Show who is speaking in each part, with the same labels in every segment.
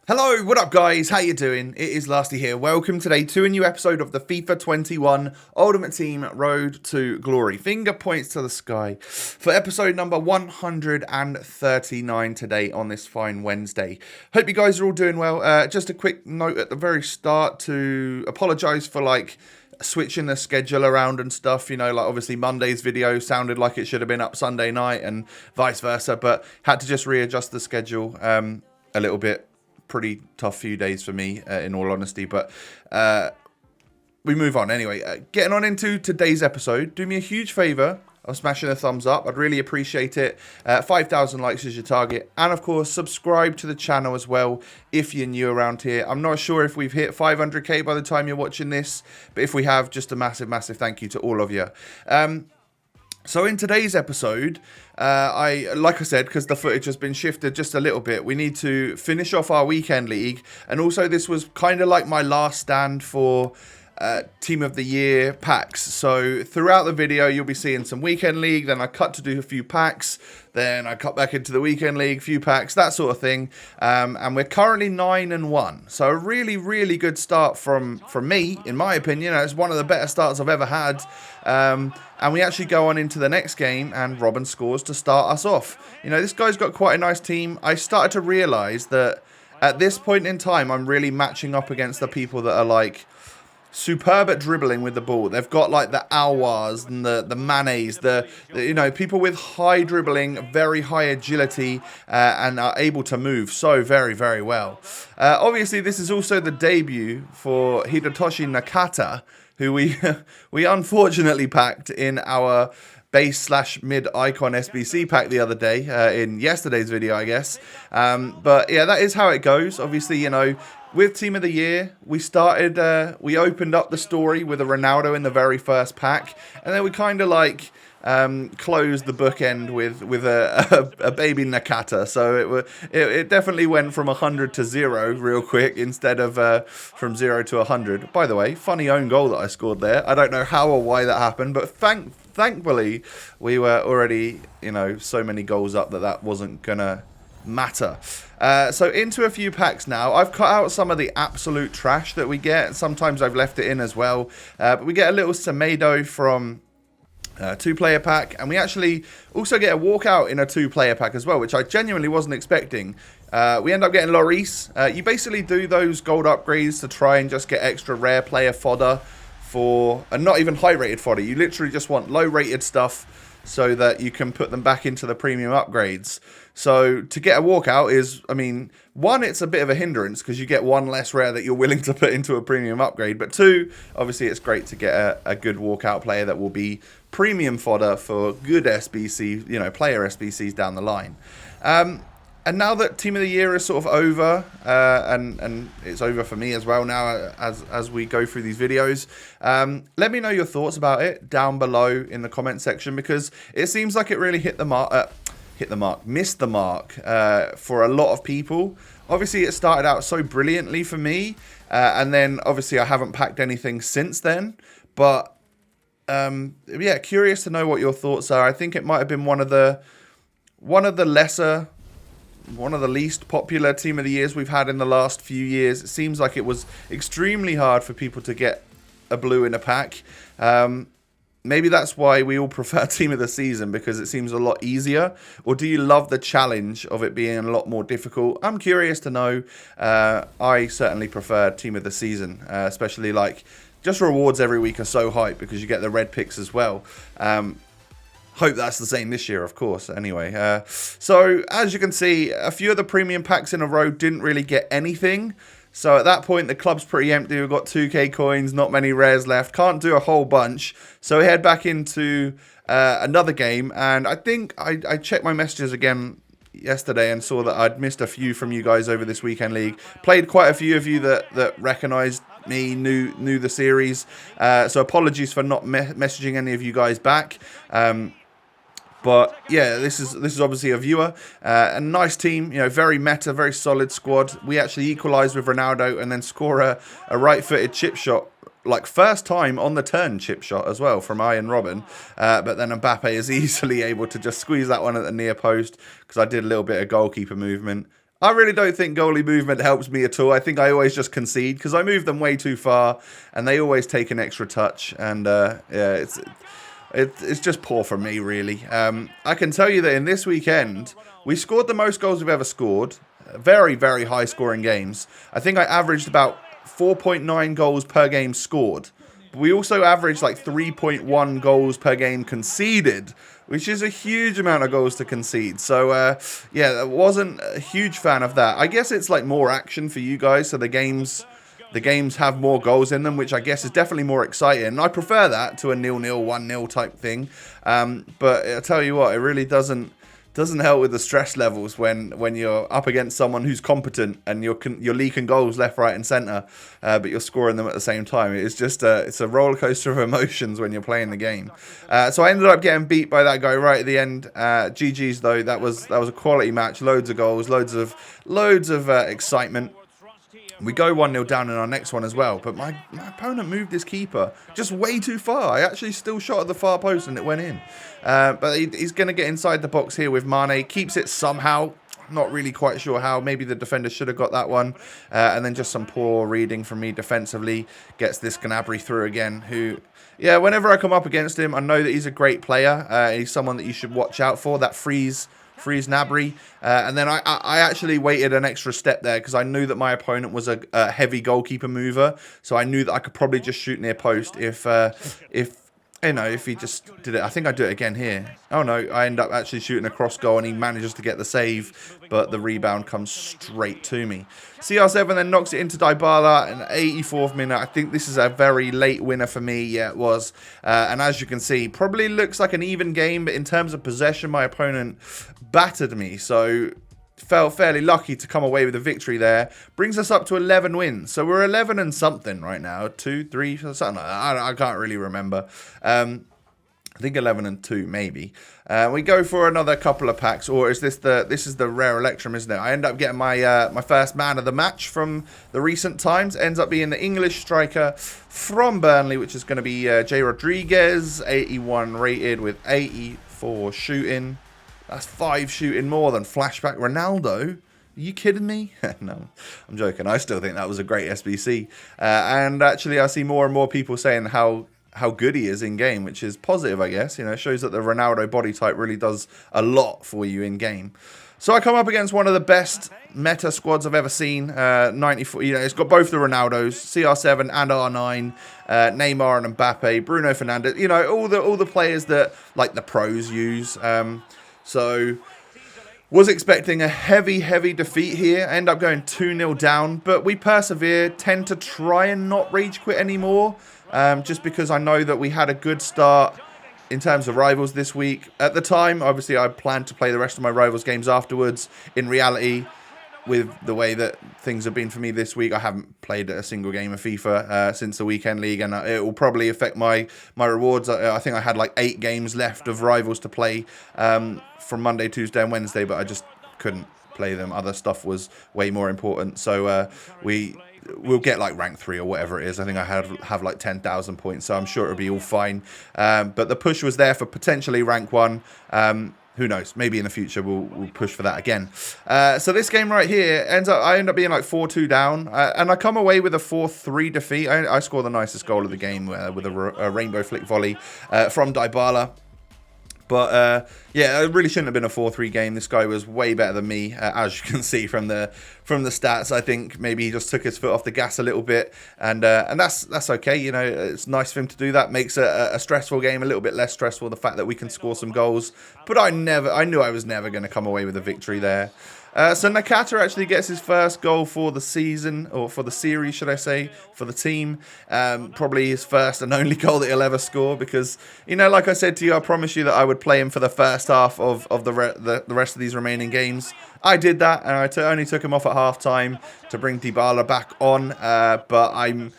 Speaker 1: Hello, what up guys, how you doing? It is Lasty here. Welcome today to a new episode of the FIFA 21 Ultimate Team Road to Glory. Finger points to the sky for episode number 139 today on this fine Wednesday. Hope you guys are all doing well. Just a quick note at the very start to apologise for switching the schedule around and stuff, obviously Monday's video sounded like it should have been up Sunday night and vice versa, but had to just readjust the schedule a little bit. Pretty tough few days for me, in all honesty, but we move on anyway. Getting on into today's episode, do me a huge favor of smashing a thumbs up. I'd really appreciate it. 5,000 likes is your target, and of course subscribe to the channel as well if you're new around here. I'm not sure if we've hit 500k by the time you're watching this, but if we have, just a massive thank you to all of you. So in today's episode, like I said, because the footage has been shifted just a little bit, we need to finish off our weekend league. And also this was kind of like my last stand for Team of the Year packs. So throughout the video, you'll be seeing some weekend league. Then I cut to do a few packs. Then I cut back into the weekend league, few packs, that sort of thing. And we're currently 9-1. So a really good start from me, in my opinion. It's one of the better starts I've ever had. And we actually go on into the next game, and Robin scores to start us off. This guy's got quite a nice team. I started to realise that at this point in time, I'm really matching up against the people that are superb at dribbling with the ball. They've got the Alwars and the Manes, the people with high dribbling, very high agility, and are able to move so very well. Obviously, this is also the debut for Hidetoshi Nakata, who we unfortunately packed in our base/mid icon SBC pack the other day, in yesterday's video, I guess. But yeah, that is how it goes. Obviously, with Team of the Year, we opened up the story with a Ronaldo in the very first pack, and then we kind of closed the bookend with a baby Nakata. So it definitely went from 100 to 0 real quick instead of from 0 to 100. By the way, funny own goal that I scored there. I don't know how or why that happened, but thankfully we were already so many goals up that wasn't gonna matter. So into a few packs now. I've cut out some of the absolute trash that we get. Sometimes I've left it in as well. But we get a little Semedo from two-player pack, and we actually also get a walkout in a two-player pack as well, which I genuinely wasn't expecting. We end up getting Lloris. You basically do those gold upgrades to try and just get extra rare player fodder and not even high-rated fodder. You literally just want low-rated stuff so that you can put them back into the premium upgrades. So to get a walkout is, one, it's a bit of a hindrance because you get one less rare that you're willing to put into a premium upgrade. But two, obviously it's great to get a good walkout player that will be premium fodder for good SBC, player SBCs down the line. And now that Team of the Year is sort of over, and it's over for me as well now as we go through these videos, let me know your thoughts about it down below in the comment section, because it seems like it really missed the mark for a lot of people. Obviously, it started out so brilliantly for me, and then obviously I haven't packed anything since then, but yeah, curious to know what your thoughts are. I think it might have been one of the least popular Team of the Years we've had in the last few years. It seems like it was extremely hard for people to get a blue in a pack. Maybe that's why we all prefer Team of the Season, because it seems a lot easier. Or do you love the challenge of it being a lot more difficult? I'm curious to know. I certainly prefer Team of the Season, especially just rewards every week are so hype because you get the red picks as well. Hope that's the same this year, of course. Anyway, so as you can see, a few of the premium packs in a row didn't really get anything. So at that point, the club's pretty empty. We've got 2k coins, not many rares left. Can't do a whole bunch. So we head back into another game. And I think I checked my messages again yesterday and saw that I'd missed a few from you guys over this weekend league. Played quite a few of you that recognised me, knew the series. So apologies for not messaging any of you guys back. But yeah, this is obviously a viewer. A nice team, very meta, very solid squad. We actually equalise with Ronaldo and then score a right-footed chip shot, first time on the turn chip shot as well from Ian Robin. But then Mbappe is easily able to just squeeze that one at the near post because I did a little bit of goalkeeper movement. I really don't think goalie movement helps me at all. I think I always just concede because I move them way too far, and they always take an extra touch. And yeah, it's just poor from me, really. I can tell you that in this weekend, we scored the most goals we've ever scored. Very, very high scoring games. I think I averaged about 4.9 goals per game scored. But we also averaged like 3.1 goals per game conceded, which is a huge amount of goals to concede. So, yeah, I wasn't a huge fan of that. I guess it's like more action for you guys, so the games have more goals in them, which I guess is definitely more exciting. And I prefer that to a 0-0, 1-0 type thing. But I tell you what, it really doesn't help with the stress levels when you're up against someone who's competent and you're leaking goals left, right, and centre, but you're scoring them at the same time. It's just it's a roller coaster of emotions when you're playing the game. So I ended up getting beat by that guy right at the end. GG's though, that was a quality match. Loads of goals, loads of excitement. We go 1-0 down in our next one as well, but my opponent moved his keeper just way too far. I actually still shot at the far post and it went in. But he's going to get inside the box here with Mane. Keeps it somehow. Not really quite sure how. Maybe the defender should have got that one. And then just some poor reading from me defensively. Gets this Gnabry through again, who... Yeah, whenever I come up against him, I know that he's a great player. He's someone that you should watch out for. That freeze Gnabry, and then I actually waited an extra step there because I knew that my opponent was a heavy goalkeeper mover, so I knew that I could probably just shoot near post if you know, if he just did it. I think I do it again here. Oh no, I end up actually shooting a cross goal and he manages to get the save, but the rebound comes straight to me. CR7 then knocks it into Dybala in the 84th minute. I think this is a very late winner for me. Yeah, it was. And as you can see, probably looks like an even game, but in terms of possession, my opponent battered me. So felt fairly lucky to come away with a victory there. Brings us up to 11 wins. So we're 11 and something right now. 2, 3, something like that. I can't really remember. I think 11 and 2 maybe. We go for another couple of packs, or is this is the rare Electrum, isn't it? I end up getting my my first man of the match from the recent times. Ends up being the English striker from Burnley, which is going to be J. Rodriguez, 81 rated with 84 shooting. That's 5 shooting more than flashback Ronaldo. Are you kidding me? No, I'm joking. I still think that was a great SBC. And actually, I see more and more people saying how good he is in game, which is positive, I guess. You know, it shows that the Ronaldo body type really does a lot for you in game. So I come up against one of the best meta squads I've ever seen. 94. You know, it's got both the Ronaldos, CR7 and R9, Neymar and Mbappe, Bruno Fernandes. You know, all the players that like the pros use. So was expecting a heavy defeat here. End up going 2-0 down, but we persevere. Tend to try and not rage quit anymore, just because I know that we had a good start in terms of rivals this week. At the time, obviously, I planned to play the rest of my rivals games afterwards. In reality, with the way that things have been for me this week, I haven't played a single game of FIFA since the weekend league, and it will probably affect my rewards. I think I had like 8 games left of rivals to play from Monday, Tuesday, and Wednesday, but I just couldn't play them. Other stuff was way more important, so we'll get like rank 3 or whatever it is. I think I have like 10,000 points, so I'm sure it'll be all fine. But the push was there for potentially rank 1. Who knows? Maybe in the future we'll push for that again. So this game right here I end up being like 4-2 down, and I come away with a 4-3 defeat. I score the nicest goal of the game with a rainbow flick volley from Dybala. But yeah, it really shouldn't have been a 4-3 game. This guy was way better than me, as you can see from the stats. I think maybe he just took his foot off the gas a little bit, and that's okay. You know, it's nice for him to do that. Makes a stressful game a little bit less stressful. The fact that we can score some goals, but I knew I was never going to come away with a victory there. So Nakata actually gets his first goal for the season, or for the series, should I say, for the team. Probably his first and only goal that he'll ever score, because, you know, like I said to you, I promised you that I would play him for the first half of the rest of these remaining games. I did that, and I only took him off at half-time to bring Dybala back on, but I'm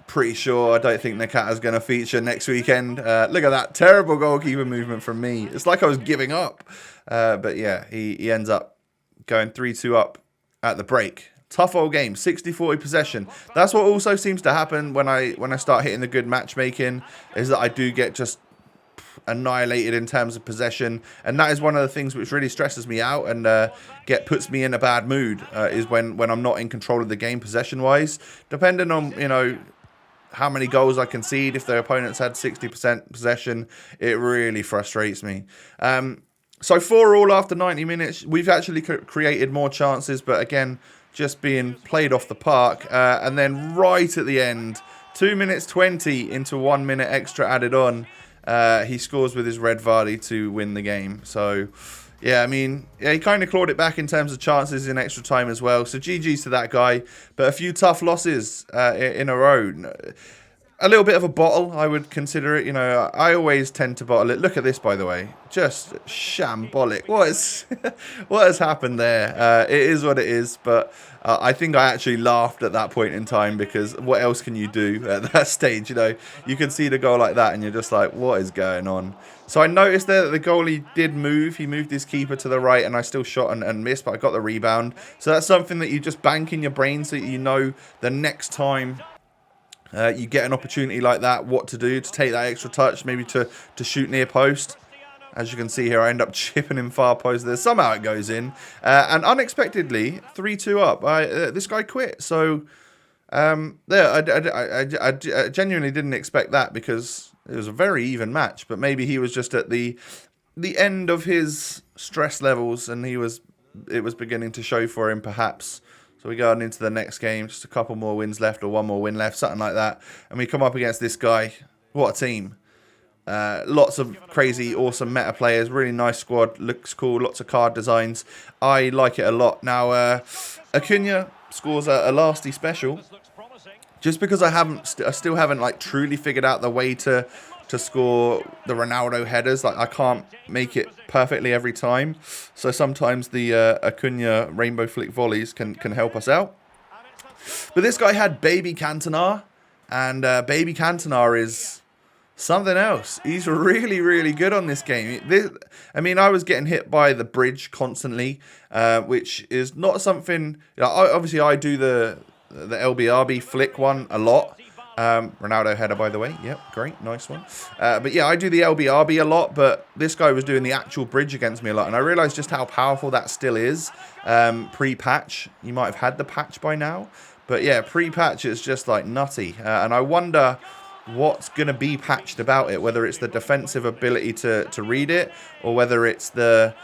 Speaker 1: pretty sure I don't think Nakata's going to feature next weekend. Look at that terrible goalkeeper movement from me. It's like I was giving up. But yeah, he ends up going 3-2 up at the break. Tough old game, 60-40 possession. That's what also seems to happen when I start hitting the good matchmaking, is that I do get just annihilated in terms of possession, and that is one of the things which really stresses me out and puts me in a bad mood, is when I'm not in control of the game possession wise. Depending on, you know, how many goals I concede, if their opponents had 60% possession, it really frustrates me. So 4-4 after 90 minutes, we've actually created more chances, but again, just being played off the park. And then right at the end, 2 minutes 20 into 1 minute extra added on, he scores with his red Vardy to win the game. So, yeah, I mean, yeah, he kind of clawed it back in terms of chances in extra time as well. So GG's to that guy. But a few tough losses in a row. A little bit of a bottle, I would consider it. You know, I always tend to bottle it. Look at this, by the way. Just shambolic. What has happened there? It is what it is, but I think I actually laughed at that point in time, because what else can you do at that stage? You know, you can see the goal like that and you're just like, what is going on? So I noticed there that the goalie did move. He moved his keeper to the right, and I still shot and missed, but I got the rebound. So that's something that you just bank in your brain, so you know the next time you get an opportunity like that, what to do to take that extra touch, maybe to shoot near post. As you can see here, I end up chipping in far post there. Somehow it goes in. And unexpectedly, 3-2 up. This guy quit. So, I genuinely didn't expect that, because it was a very even match. But maybe he was just at the end of his stress levels, and it was beginning to show for him, perhaps. So we go on into the next game, just a couple more wins left, or one more win left, something like that. And we come up against this guy. What a team. Lots of crazy, awesome meta players. Really nice squad. Looks cool. Lots of card designs. I like it a lot. Now, Acuna scores a lasty special. Just because I still haven't like truly figured out the way to score the Ronaldo headers. Like, I can't make it perfectly every time. So sometimes the Acuna rainbow flick volleys can help us out. But this guy had Baby Cantona, and Baby Cantona is something else. He's really, really good on this game. I mean, I was getting hit by the bridge constantly, which is not something. You know, obviously, I do the LBRB flick one a lot. Ronaldo header, by the way. Yep, great, nice one. But yeah, I do the LBRB a lot, but this guy was doing the actual bridge against me a lot, and I realized just how powerful that still is. Pre-patch, you might have had the patch by now, but yeah, pre-patch is just like nutty, and I wonder what's going to be patched about it, whether it's the defensive ability to read it, or whether it's the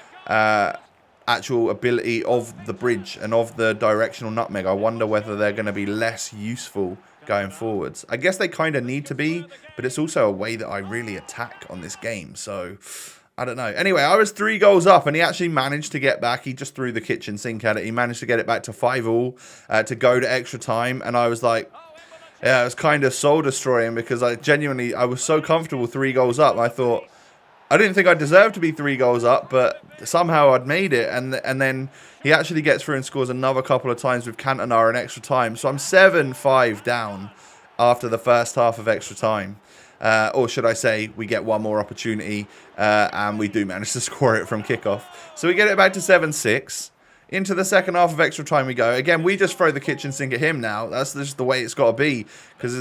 Speaker 1: actual ability of the bridge and of the directional nutmeg. I wonder whether they're going to be less useful going forwards. I guess they kind of need to be, but it's also a way that I really attack on this game, so I don't know. Anyway, I was 3 goals up, and he actually managed to get back. He just threw the kitchen sink at it. He managed to get it back to 5-5 to go to extra time, and I was like, yeah, it was kind of soul destroying, because I was so comfortable 3 goals up. I thought, I didn't think I deserved to be 3 goals up, but somehow I'd made it. And then he actually gets through and scores another couple of times with Cantona in extra time. So I'm 7-5 down after the first half of extra time. Or should I say, we get one more opportunity, and we do manage to score it from kickoff. So we get it back to 7-6. Into the second half of extra time we go. Again, we just throw the kitchen sink at him now. That's just the way it's got to be. Because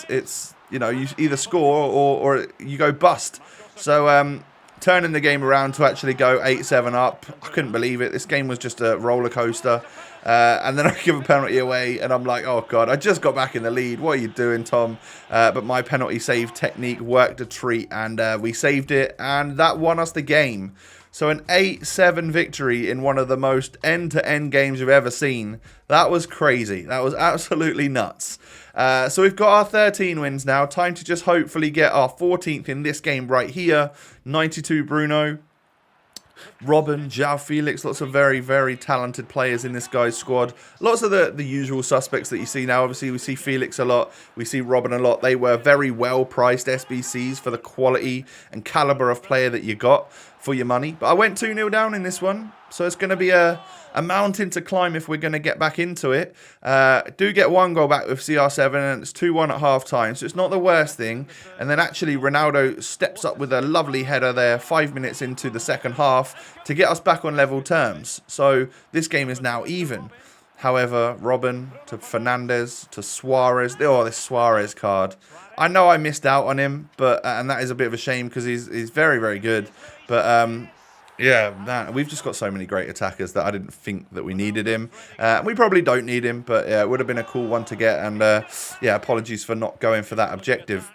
Speaker 1: it's you know, you either score or you go bust. So turning the game around to actually go 8-7 up, I couldn't believe it. This game was just a roller coaster. And then I give a penalty away, and I'm like, oh God, I just got back in the lead. What are you doing, Tom? But my penalty save technique worked a treat, and we saved it, and that won us the game. So an 8-7 victory in one of the most end-to-end games you've ever seen. That was crazy. That was absolutely nuts. So we've got our 13 wins now. Time to just hopefully get our 14th in this game right here. 92 Bruno. Robin, João Felix, lots of very, very talented players in this guy's squad. Lots of the usual suspects that you see now. Obviously, we see Felix a lot. We see Robin a lot. They were very well-priced SBCs for the quality and caliber of player that you got for your money. But I went 2-0 down in this one. So it's going to be a mountain to climb if we're going to get back into it. Do get 1 goal back with CR7, and it's 2-1 at half-time, so it's not the worst thing. And then actually Ronaldo steps up with a lovely header there 5 minutes into the second half to get us back on level terms. So this game is now even. However, Robin to Fernandez to Suarez. Oh, this Suarez card. I know I missed out on him, but and that is a bit of a shame because he's very, very good. But yeah, man, we've just got so many great attackers that I didn't think that we needed him. We probably don't need him, but yeah, it would have been a cool one to get. And yeah, apologies for not going for that objective.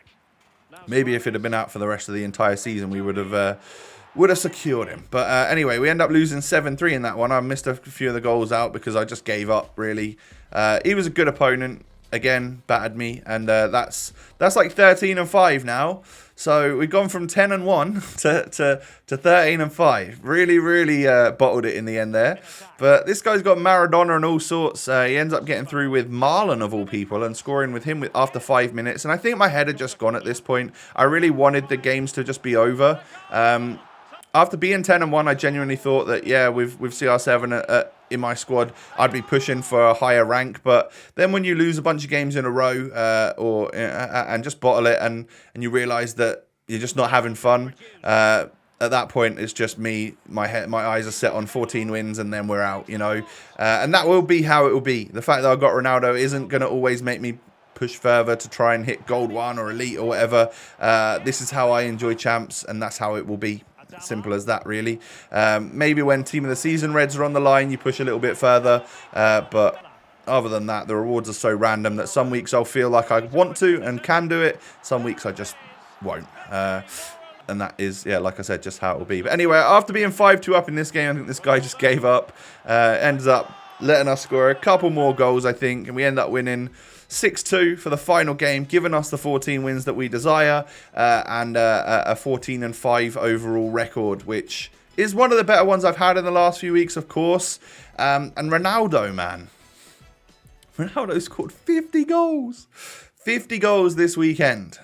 Speaker 1: Maybe if it had been out for the rest of the entire season, we would have secured him. But anyway, we end up losing 7-3 in that one. I missed a few of the goals out because I just gave up, really. He was a good opponent. Again, battered me. And that's like 13-5 now. So we've gone from 10-1 to 13-5. Really, really bottled it in the end there. But this guy's got Maradona and all sorts. He ends up getting through with Marlon of all people and scoring with him after 5 minutes. And I think my head had just gone at this point. I really wanted the games to just be over. After being 10-1, I genuinely thought that, yeah, with CR7 in my squad, I'd be pushing for a higher rank. But then when you lose a bunch of games in a row and just bottle it and you realise that you're just not having fun, at that point, it's just me. My eyes are set on 14 wins and then we're out, you know. And that will be how it will be. The fact that I've got Ronaldo isn't going to always make me push further to try and hit Gold 1 or Elite or whatever. This is how I enjoy champs and that's how it will be. Simple as that, really. Maybe when Team of the Season Reds are on the line, you push a little bit further. But other than that, the rewards are so random that some weeks I'll feel like I want to and can do it. Some weeks I just won't. And that is, yeah, like I said, just how it will be. But anyway, after being 5-2 up in this game, I think this guy just gave up. Ends up letting us score a couple more goals, I think. And we end up winning 6-2 for the final game, giving us the 14 wins that we desire and a 14-5 overall record, which is one of the better ones I've had in the last few weeks, of course. And Ronaldo, man. Ronaldo scored 50 goals. 50 goals this weekend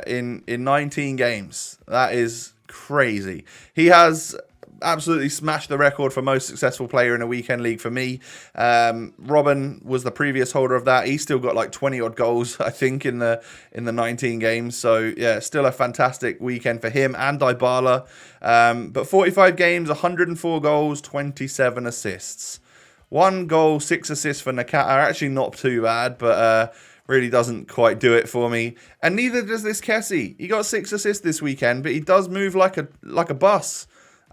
Speaker 1: in 19 games. That is crazy. He has absolutely smashed the record for most successful player in a weekend league for me. Robin was the previous holder of that. He still got like 20 odd goals, I think, in the 19 games. So yeah, still a fantastic weekend for him and Dybala. But 45 games, 104 goals, 27 assists. 1 goal, 6 assists for Nakata. Actually not too bad, but really doesn't quite do it for me. And neither does this Kessie. He got 6 assists this weekend, but he does move like a bus.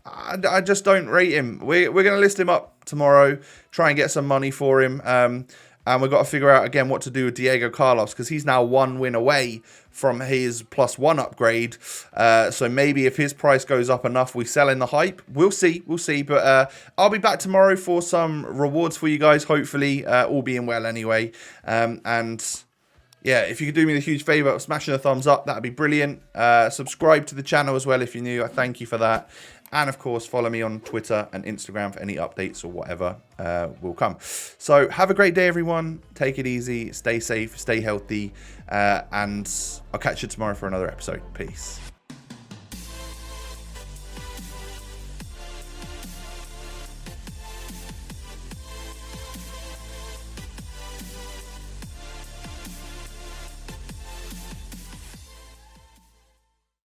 Speaker 1: I just don't rate him. We're going to list him up tomorrow, try and get some money for him. And we've got to figure out, again, what to do with Diego Carlos, because he's now 1 win away from his +1 upgrade. So maybe if his price goes up enough, we sell in the hype. We'll see. But I'll be back tomorrow for some rewards for you guys, hopefully, all being well anyway. And yeah, if you could do me the huge favour of smashing a thumbs up, that would be brilliant. Subscribe to the channel as well if you're new. I thank you for that. And, of course, follow me on Twitter and Instagram for any updates or whatever will come. So, have a great day, everyone. Take it easy. Stay safe. Stay healthy. And I'll catch you tomorrow for another episode. Peace.